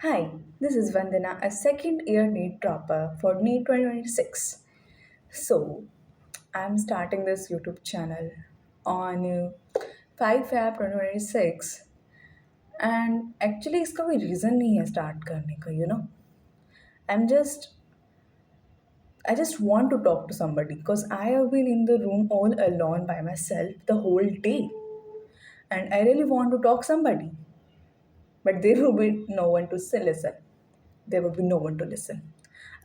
Hi, this is Vandana, a second year NEET dropper for NEET 2026. So, I'm starting this YouTube channel on 5 Feb 2026 and actually इसका कोई reason नहीं है start करने का I'm just I just want to talk to somebody because I have been in the room all alone by myself the whole day and I really want to talk somebody, but there will be no one to listen. There will be no one to listen.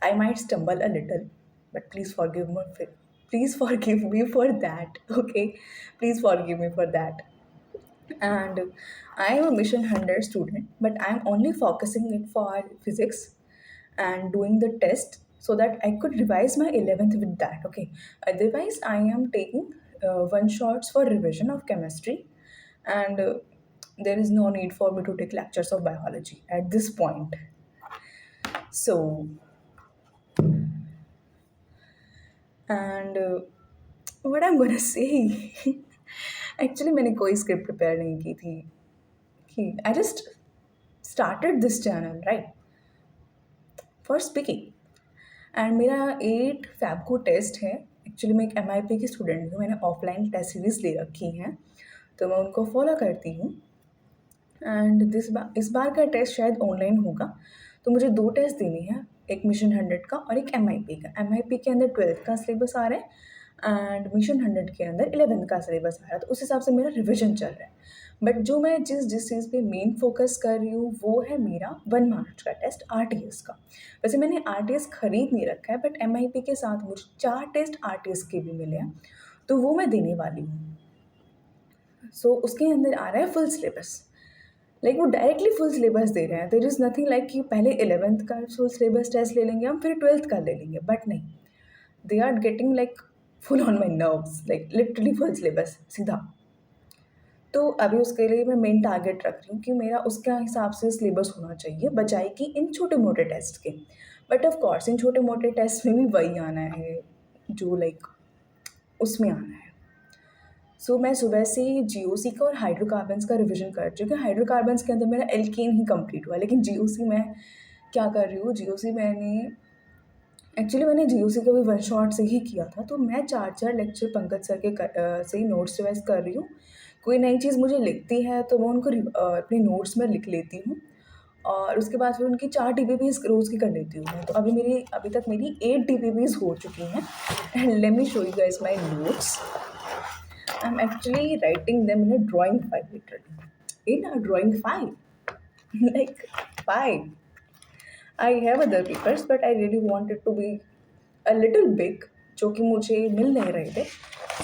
I might stumble a little, but please forgive me. Please forgive me for that. Okay, please forgive me for that. And I am a Mission 100 student, but I am only focusing it for physics and doing the test so that I could revise my 11th with that. Okay, otherwise, I am taking one shots for revision of chemistry, and there is no need for me to take lectures of biology at this point. So, and what I'm gonna say, actually, मैंने कोई script prepare नहीं की थी कि I just started this channel right for speaking. And मेरा 8 fab को test है. Actually मैं एक MIP की स्टूडेंट हूँ. मैंने ऑफलाइन टेस्ट सीरीज ले रखी हैं तो मैं उनको फॉलो करती हूँ. एंड इस बार का टेस्ट शायद ऑनलाइन होगा तो मुझे 2 टेस्ट देनी है, एक मिशन 100 का और एक MIP का. MIP के अंदर 12th का सिलेबस आ रहा है एंड मिशन 100 के अंदर 11th का सिलेबस आ रहा है. तो उस हिसाब से मेरा रिविजन चल रहा है. बट जो मैं जिस चीज़ पे मेन फोकस कर रही हूँ वो है मेरा 1 मार्च का टेस्ट RTS का. वैसे मैंने RTS खरीद नहीं रखा है बट MIP के साथ मुझे 4 टेस्ट RTS के भी मिले हैं तो वो मैं देने वाली हूँ. सो उसके अंदर आ रहा है फुल सिलेबस. लाइक वो डायरेक्टली फुल सिलेबस दे रहे हैं. देर इज़ नथिंग लाइक कि पहले 11th का फुल सिलेबस टेस्ट ले लेंगे हम, फिर 12th का ले लेंगे. बट नहीं, they are getting like full on my nerves, like literally full syllabus सीधा. तो अभी उसके लिए मैं मेन टारगेट रख रही हूँ कि मेरा उसके हिसाब से सिलेबस होना चाहिए बजाय कि इन छोटे मोटे टेस्ट के. बट ऑफ कोर्स इन छोटे मोटे टेस्ट में भी वही आना है जो लाइक उसमें आना है. सो मैं सुबह से GOC का और हाइड्रोकार्बन्स का रिवीजन कर रही हूँ क्योंकि हाइड्रोकार्बन्स के अंदर मेरा एल्केन ही कंप्लीट हुआ. लेकिन GOC मैं क्या कर रही हूँ, GOC मैंने GOC का भी वन शॉट से ही किया था. तो मैं 4 लेक्चर पंकज सर के से ही नोट्स रिवाइज कर रही हूँ. कोई नई चीज़ मुझे लिखती है तो मैं उनको अपने नोट्स में लिख लेती हूँ और उसके बाद फिर उनकी 4 TPPs रोज़ की कर लेती हूँ. तो अभी तक मेरी 8 TPPs हो चुकी हैं. And let me show you guys my notes. I'm actually writing them in a drawing file, literally. In a drawing file. Like, file. I have other papers, but I really want it to be a little big, जो कि मुझे मिल नहीं रहे थे.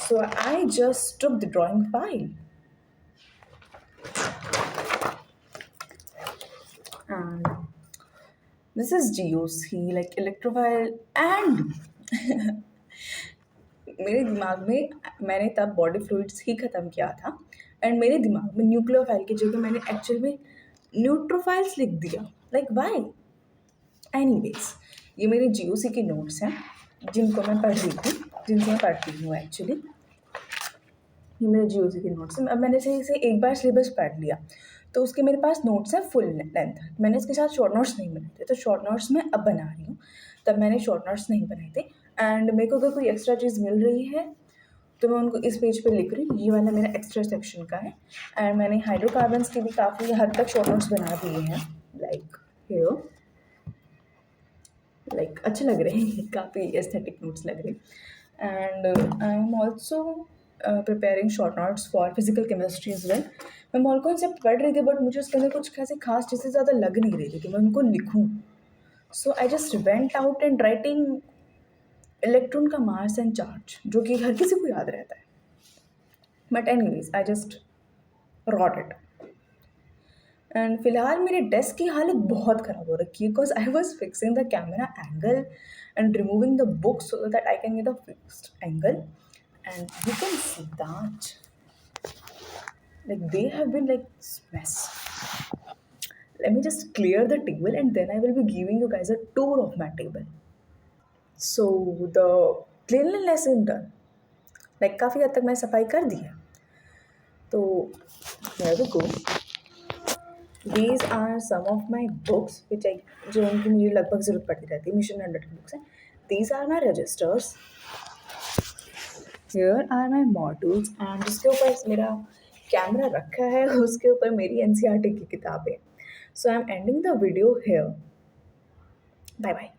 So I just took the drawing file. And this is GOC, like electrophile and मेरे दिमाग में मैंने तब बॉडी फ्लूइड्स ही ख़त्म किया था एंड मेरे दिमाग में न्यूक्लियोफाइल की जगह मैंने एक्चुअल में न्यूट्रोफाइल्स लिख दिया. Like why. एनीवेज, ये मेरे GOC के नोट्स हैं जिनको मैं पढ़ रही थी, जिनसे मैं पढ़ती हूँ एक्चुअली. ये मेरे GOC के नोट्स हैं. अब मैंने सही से एक बार सिलेबस पढ़ लिया तो उसके मेरे पास नोट्स हैं फुल लेंथ. मैंने इसके साथ शॉर्ट नोट्स नहीं बनाए थे तो शॉर्ट नोट्स मैं अब बना रही हूँ. तब मैंने शॉर्ट नोट्स नहीं बनाए थे. एंड मेरे को अगर कोई एक्स्ट्रा चीज़ मिल रही है तो मैं उनको इस पेज पे लिख रही हूँ. ये वाला मेरा एक्स्ट्रा सेक्शन का है. एंड मैंने हाइड्रोकार्बन्स के भी काफ़ी हद तक शॉर्ट नोट्स बना दिए हैं. लाइक हियर, लाइक अच्छे लग रहे हैं, काफ़ी एस्थेटिक नोट्स लग रहे हैं. And I am also preparing short notes for physical chemistry is well. मैं मॉल कॉन्सेप्ट पढ़ रही थी बट मुझे उसके अंदर कुछ कैसे खास चीज़ें ज़्यादा लग नहीं रही थी कि मैं उनको लिखूँ. So I just went out and writing electron का मास एंड चार्ज, जो कि हर किसी को याद रहता है. But anyways I just wrote it. And फिलहाल मेरे डेस्क की हालत बहुत ख़राब हो रखी है because I was fixing the camera angle and removing the book so that I can get a fixed angle. And you can see that like they have been like mess. Let me just clear the table and then I will be giving you guys a tour of my table. So the cleanliness is done. Like काफ़ी हद तक मैं सफाई कर दी है. तो here we go. These are some of my books which I जो उनकी मुझे लगभग ज़रूरत पड़ती रहती है, मिशन 100 की बुक्स हैं। These are my registers, here are my modules and जिसके ऊपर मेरा कैमरा रखा है उसके ऊपर मेरी एनसीईआरटी की किताबें। So I am ending the video here. Bye bye.